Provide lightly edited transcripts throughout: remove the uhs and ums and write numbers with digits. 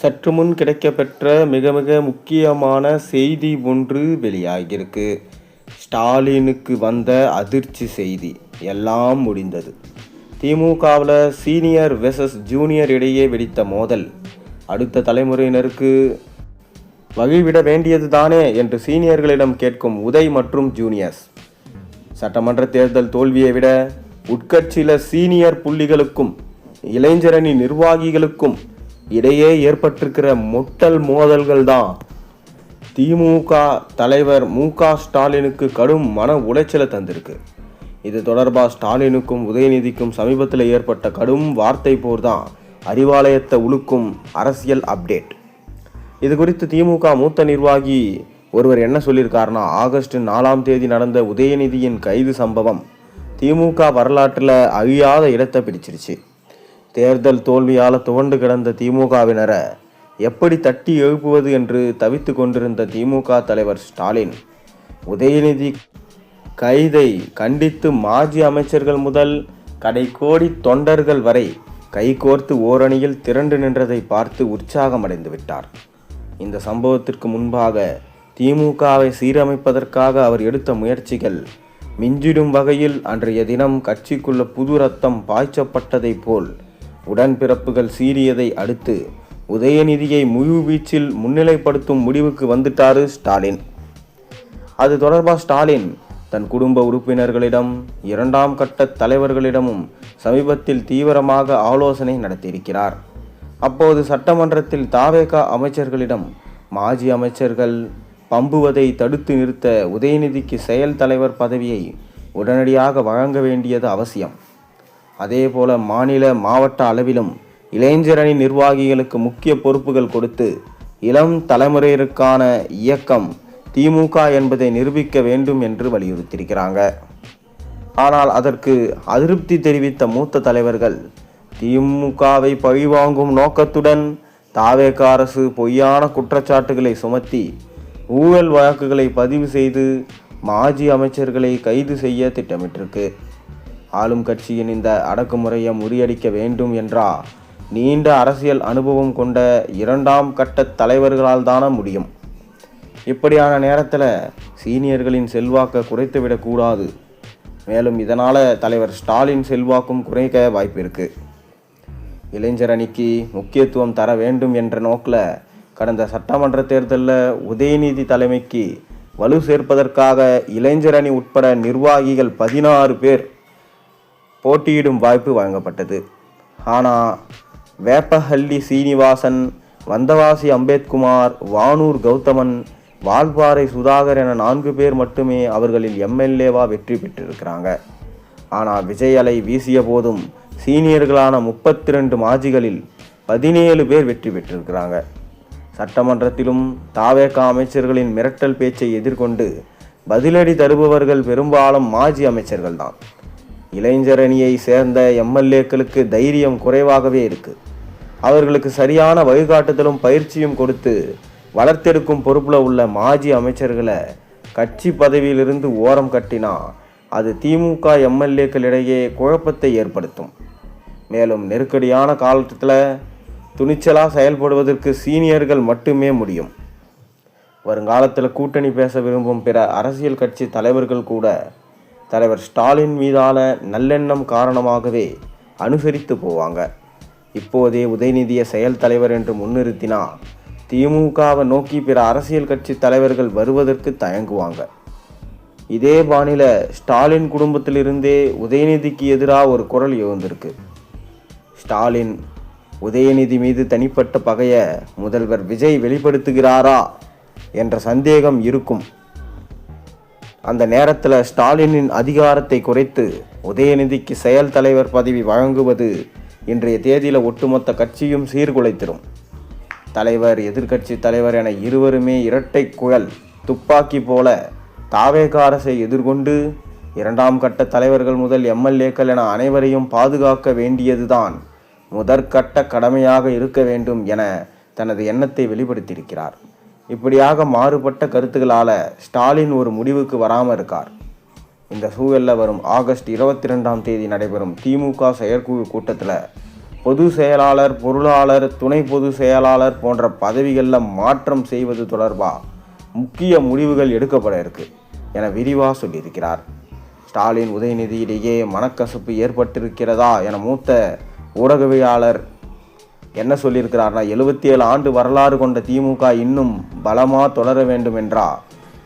சற்று முன் கிடைக்கப்பெற்ற மிக மிக முக்கியமான செய்தி ஒன்று வெளியாகியிருக்கு. ஸ்டாலினுக்கு வந்த அதிர்ச்சி செய்தி. எல்லாம் முடிந்தது. திமுகவில் சீனியர் வெர்சஸ் ஜூனியர் இடையே வெடித்த மோதல் அடுத்த தலைமுறையினருக்கு வழிவிட வேண்டியது தானே என்று சீனியர்களிடம் கேட்கும் உதய் மற்றும் ஜூனியர்ஸ். சட்டமன்ற தேர்தல் தோல்வியை விட உட்கட்சியில சீனியர் புள்ளிகளுக்கும் இளைஞரணி நிர்வாகிகளுக்கும் இடையே ஏற்பட்டிருக்கிற முட்டல் மோதல்கள் தான் திமுக தலைவர் மு.க. ஸ்டாலினுக்கு கடும் மன உளைச்சலை தந்திருக்கு. இது தொடர்பாக ஸ்டாலினுக்கும் உதயநிதிக்கும் சமீபத்தில் ஏற்பட்ட கடும் வார்த்தை போர் தான் அறிவாலயத்தை உழுக்கும் அரசியல் அப்டேட். இது குறித்து திமுக மூத்த நிர்வாகி ஒருவர் என்ன சொல்லியிருக்காருன்னா, ஆகஸ்ட் 4ஆம் தேதி நடந்த உதயநிதியின் கைது சம்பவம் திமுக வரலாற்றில் அழியாத இடத்தை பிடிச்சிருச்சு. தேர்தல் தோல்வியால் துவண்டு கிடந்த திமுகவினரை எப்படி தட்டி எழுப்புவது என்று தவித்து கொண்டிருந்த திமுக தலைவர் ஸ்டாலின் உதயநிதி கைதை கண்டித்து மாஜி அமைச்சர்கள் முதல் கடைக்கோடி தொண்டர்கள் வரை கைகோர்த்து ஓரணியில் திரண்டு நின்றதை பார்த்து உற்சாகமடைந்து விட்டார். இந்த சம்பவத்திற்கு முன்பாக திமுகவை சீரமைப்பதற்காக அவர் எடுத்த முயற்சிகள் மிஞ்சிடும் வகையில் அன்றைய தினம் கட்சிக்குள்ள புது ரத்தம் பாய்ச்சப்பட்டதை போல் உடன்பிறப்புகள் சீறியதை அடுத்து உதயநிதியை முழு வீச்சில் முன்னிலைப்படுத்தும் முடிவுக்கு வந்துட்டாரு ஸ்டாலின். அது தொடர்பாக ஸ்டாலின் தன் குடும்ப உறுப்பினர்களிடம் 2ஆம் கட்ட தலைவர்களிடமும் சமீபத்தில் தீவிரமாக ஆலோசனை நடத்தியிருக்கிறார். அப்போது சட்டமன்றத்தில் தாவேகா அமைச்சர்களிடம் மாஜி அமைச்சர்கள் பம்புவதை தடுத்து நிறுத்த உதயநிதிக்கு செயல் தலைவர் பதவியை உடனடியாக வழங்க வேண்டியது அவசியம். அதேபோல மாநில மாவட்ட அளவிலும் இளைஞரணி நிர்வாகிகளுக்கு முக்கிய பொறுப்புகள் கொடுத்து இளம் தலைமுறையினருக்கான இயக்கம் திமுக என்பதை நிரூபிக்க வேண்டும் என்று வலியுறுத்தியிருக்கிறாங்க. ஆனால் அதற்கு அதிருப்தி தெரிவித்த மூத்த தலைவர்கள் திமுகவை பழிவாங்கும் நோக்கத்துடன் தாவேக அரசு பொய்யான குற்றச்சாட்டுகளை சுமத்தி ஊழல் வழக்குகளை பதிவு செய்து மாஜி அமைச்சர்களை கைது செய்ய திட்டமிட்டிருக்கு. ஆளும் கட்சியின் இந்த அடக்குமுறையை முறியடிக்க வேண்டும் என்றா நீண்ட அரசியல் அனுபவம் கொண்ட 2ஆம் கட்ட தலைவர்களால் தான முடியும். இப்படியான நேரத்தில் சீனியர்களின் செல்வாக்கை குறைத்துவிடக்கூடாது. மேலும் இதனால் தலைவர் ஸ்டாலின் செல்வாக்கும் குறைக்க வாய்ப்பு இருக்கு. இளைஞர் அணிக்கு முக்கியத்துவம் தர வேண்டும் என்ற நோக்கில் கடந்த சட்டமன்ற தேர்தலில் உதயநிதி தலைமைக்கு வலு சேர்ப்பதற்காக இளைஞர் அணி உட்பட நிர்வாகிகள் 16 பேர் போட்டியிடும் வாய்ப்பு வழங்கப்பட்டது. ஆனால் வேப்பஹள்ளி சீனிவாசன், வந்தவாசி அம்பேத்குமார், வானூர் கௌதமன், வால்பாறை சுதாகர் என 4 பேர் மட்டுமே அவர்களில் எம்எல்ஏவா வெற்றி பெற்றிருக்கிறாங்க. ஆனால் விஜய் அலை வீசிய போதும் சீனியர்களான 32 மாஜிகளில் 17 பேர் வெற்றி பெற்றிருக்கிறாங்க. சட்டமன்றத்திலும் தாவேக அமைச்சர்களின் மிரட்டல் பேச்சை எதிர்கொண்டு பதிலடி தருபவர்கள் பெரும்பாலும் மாஜி அமைச்சர்கள் தான். இளைஞர் அணியை சேர்ந்த எம்எல்ஏக்களுக்கு தைரியம் குறைவாகவே இருக்கு. அவர்களுக்கு சரியான வழிகாட்டுதலும் பயிற்சியும் கொடுத்து வளர்த்தெடுக்கும் பொறுப்புல உள்ள மாஜி அமைச்சர்களை கட்சி பதவியிலிருந்து ஓரம் கட்டினா அது திமுக எம்எல்ஏக்களிடையே குழப்பத்தை ஏற்படுத்தும். மேலும் நெருக்கடியான காலத்தில் துணிச்சலாக செயல்படுவதற்கு சீனியர்கள் மட்டுமே முடியும். வருங்காலத்தில் கூட்டணி பேச விரும்பும் பிற அரசியல் கட்சி தலைவர்கள் கூட தலைவர் ஸ்டாலின் மீதான நல்லெண்ணம் காரணமாகவே அனுசரித்து போவாங்க. இப்போதே உதயநிதியை செயல் தலைவர் என்று முன்னிறுத்தினா திமுகவை நோக்கி பிற அரசியல் கட்சி தலைவர்கள் வருவதற்கு தயங்குவாங்க. இதே பாணியில் ஸ்டாலின் குடும்பத்திலிருந்தே உதயநிதிக்கு எதிராக ஒரு குரல் எழுந்திருக்கு. ஸ்டாலின் உதயநிதி மீது தனிப்பட்ட பகையை முதல்வர் விஜய் வெளிப்படுத்துகிறாரா என்ற சந்தேகம் இருக்கும். அந்த நேரத்தில் ஸ்டாலினின் அதிகாரத்தை குறைத்து உதயநிதிக்கு செயல் தலைவர் பதவி வழங்குவது இன்றைய தேதியில் ஒட்டுமொத்த கட்சியும் சீர்குலைத்திடும். தலைவர், எதிர்க்கட்சி தலைவர் என இருவருமே இரட்டை குழல் துப்பாக்கி போல தாவேக அரசை எதிர்கொண்டு 2ஆம் கட்ட தலைவர்கள் முதல் எம்எல்ஏக்கள் என அனைவரையும் பாதுகாக்க வேண்டியதுதான் முதற்கட்ட கடமையாக இருக்க வேண்டும் என தனது எண்ணத்தை வெளிப்படுத்தியிருக்கிறார். இப்படியாக மாறுபட்ட கருத்துக்களால் ஸ்டாலின் ஒரு முடிவுக்கு வராமல் இருக்கார். இந்த சூழலில் வரும் ஆகஸ்ட் 22ஆம் தேதி நடைபெறும் திமுக செயற்குழு கூட்டத்தில் பொது செயலாளர், பொருளாளர், துணை பொது செயலாளர் போன்ற பதவிகளில் மாற்றம் செய்வது தொடர்பாக முக்கிய முடிவுகள் எடுக்கப்பட இருக்கு என விரிவாக சொல்லியிருக்கிறார். ஸ்டாலின் உதயநிதியிடையே மனக்கசப்பு ஏற்பட்டிருக்கிறதா என மூத்த ஊடகவியலாளர் என்ன சொல்லியிருக்கிறார்னா, 77 ஆண்டு வரலாறு கொண்ட திமுக இன்னும் பலமாக தொடர வேண்டும் என்றா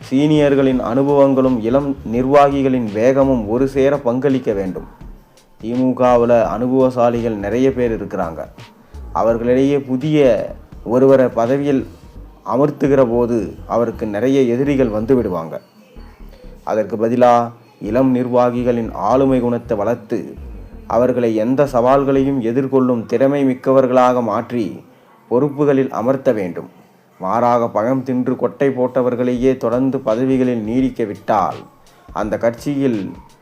சீனியர்களின் அனுபவங்களும் இளம் நிர்வாகிகளின் வேகமும் ஒரு சேர பங்களிக்க வேண்டும். திமுகவில் அனுபவசாலிகள் நிறைய பேர் இருக்கிறாங்க. அவர்களிடையே புதிய ஒருவரை பதவியில் அமர்த்துகிற போது அவருக்கு நிறைய எதிரிகள் வந்து விடுவாங்க. அதற்கு பதிலாக இளம் நிர்வாகிகளின் ஆளுமை குணத்தை வளர்த்து அவர்களை எந்த சவால்களையும் எதிர்கொள்ளும் திறமை மிக்கவர்களாக மாற்றி பொறுப்புகளில் அமர்த்த வேண்டும். மாறாக பழம் தின்று கொட்டை போட்டவர்களையே தொடர்ந்து பதவிகளில் நீடிக்க விட்டால் அந்த கட்சியில்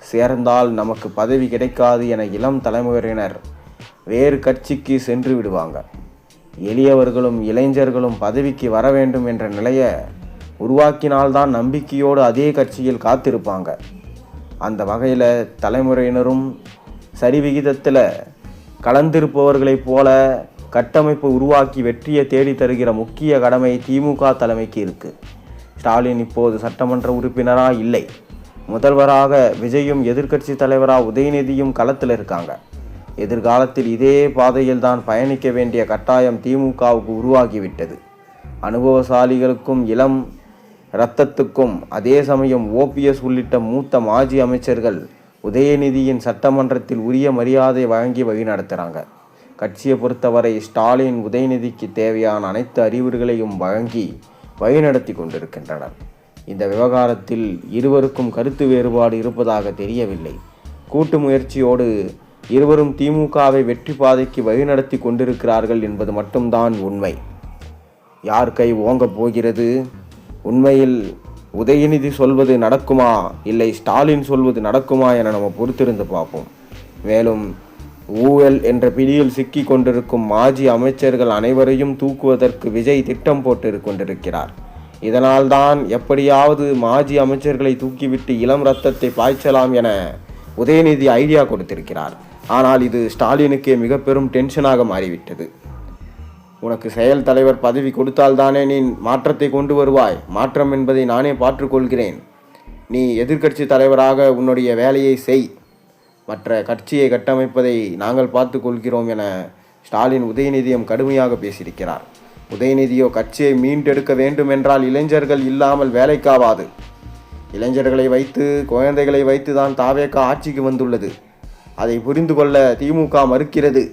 சேர்ந்தால் நமக்கு பதவி கிடைக்காது என இளம் தலைமுறையினர் வேறு கட்சிக்கு சென்று விடுவாங்க. எளியவர்களும் இளைஞர்களும் பதவிக்கு வர வேண்டும் என்ற நிலையை உருவாக்கினால்தான் நம்பிக்கையோடு அதே கட்சியில் காத்திருப்பாங்க. அந்த வகையில் தலைமுறையினரும் சரிவிகிதத்தில் கலந்திருப்பவர்களைப் போல கட்டமைப்பு உருவாக்கி வெற்றியை தேடி தருகிற முக்கிய கடமை திமுக தலைமைக்கு இருக்குது. ஸ்டாலின் இப்போது சட்டமன்ற உறுப்பினராக இல்லை. முதல்வராக விஜயும் எதிர்க்கட்சி தலைவராக உதயநிதியும் களத்தில் இருக்காங்க. எதிர்காலத்தில் இதே பாதையில் தான் பயணிக்க வேண்டிய கட்டாயம் திமுகவுக்கு உருவாகிவிட்டது. அனுபவசாலிகளுக்கும் இளம் இரத்தத்துக்கும் அதே சமயம் ஓபிஎஸ் உள்ளிட்ட மூத்த மாஜி அமைச்சர்கள் உதயநிதியின் சட்டமன்றத்தில் உரிய மரியாதை வழங்கி வழிநடத்துகிறாங்க. கட்சியை பொறுத்தவரை ஸ்டாலின் உதயநிதிக்கு தேவையான அனைத்து அறிவுரைகளையும் வழங்கி வழிநடத்தி கொண்டிருக்கின்றனர். இந்த விவகாரத்தில் இருவருக்கும் கருத்து வேறுபாடு இருப்பதாக தெரியவில்லை. கூட்டு முயற்சியோடு இருவரும் திமுகவை வெற்றி பாதைக்கு வழிநடத்தி கொண்டிருக்கிறார்கள் என்பது மட்டும்தான் உண்மை. யார் கை ஓங்கப் போகிறது? உண்மையில் உதயநிதி சொல்வது நடக்குமா, இல்லை ஸ்டாலின் சொல்வது நடக்குமா என நம்ம பொறுத்திருந்து பார்ப்போம். மேலும் ஊழல் என்ற பிடியில் சிக்கி கொண்டிருக்கும் மாஜி அமைச்சர்கள் அனைவரையும் தூக்குவதற்கு விஜய் திட்டம் போட்டு கொண்டிருக்கிறார். இதனால்தான் எப்படியாவது மாஜி அமைச்சர்களை தூக்கிவிட்டு இளம் ரத்தத்தை பாய்ச்சலாம் என உதயநிதி ஐடியா கொடுத்திருக்கிறார். ஆனால் இது ஸ்டாலினுக்கே மிக பெரும் டென்ஷனாக மாறிவிட்டது. உனக்கு செயல் தலைவர் பதவி கொடுத்தால்தானே நீ மாற்றத்தை கொண்டு வருவாய். மாற்றம் என்பதை நானே பார்த்துக்கொள்கிறேன். நீ எதிர்க்கட்சி தலைவராக உன்னுடைய வேலையை செய். மற்ற கட்சியை கட்டமைப்பதை நாங்கள் பார்த்து கொள்கிறோம் என ஸ்டாலின் உதயநிதியும் கடுமையாக பேசியிருக்கிறார். உதயநிதியோ கட்சியை மீண்டெடுக்க வேண்டும் என்றால் இளைஞர்கள் இல்லாமல் வேலைக்காவாது. இளைஞர்களை வைத்து குழந்தைகளை வைத்து தான் தாவேகா ஆட்சிக்கு வந்துள்ளது. அதை புரிந்து கொள்ள திமுக மறுக்கிறது.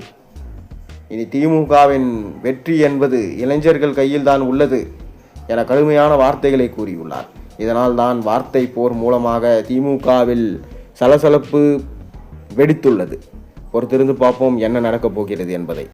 இனி திமுகவின் வெற்றி என்பது இளைஞர்கள் கையில் தான் உள்ளது என கடுமையான வார்த்தைகளை கூறியுள்ளார். இதனால் தான் வார்த்தை போர் மூலமாக திமுகவில் சலசலப்பு வெடித்துள்ளது. பொறுத்திருந்து பார்ப்போம் என்ன நடக்கப் போகிறது என்பதை.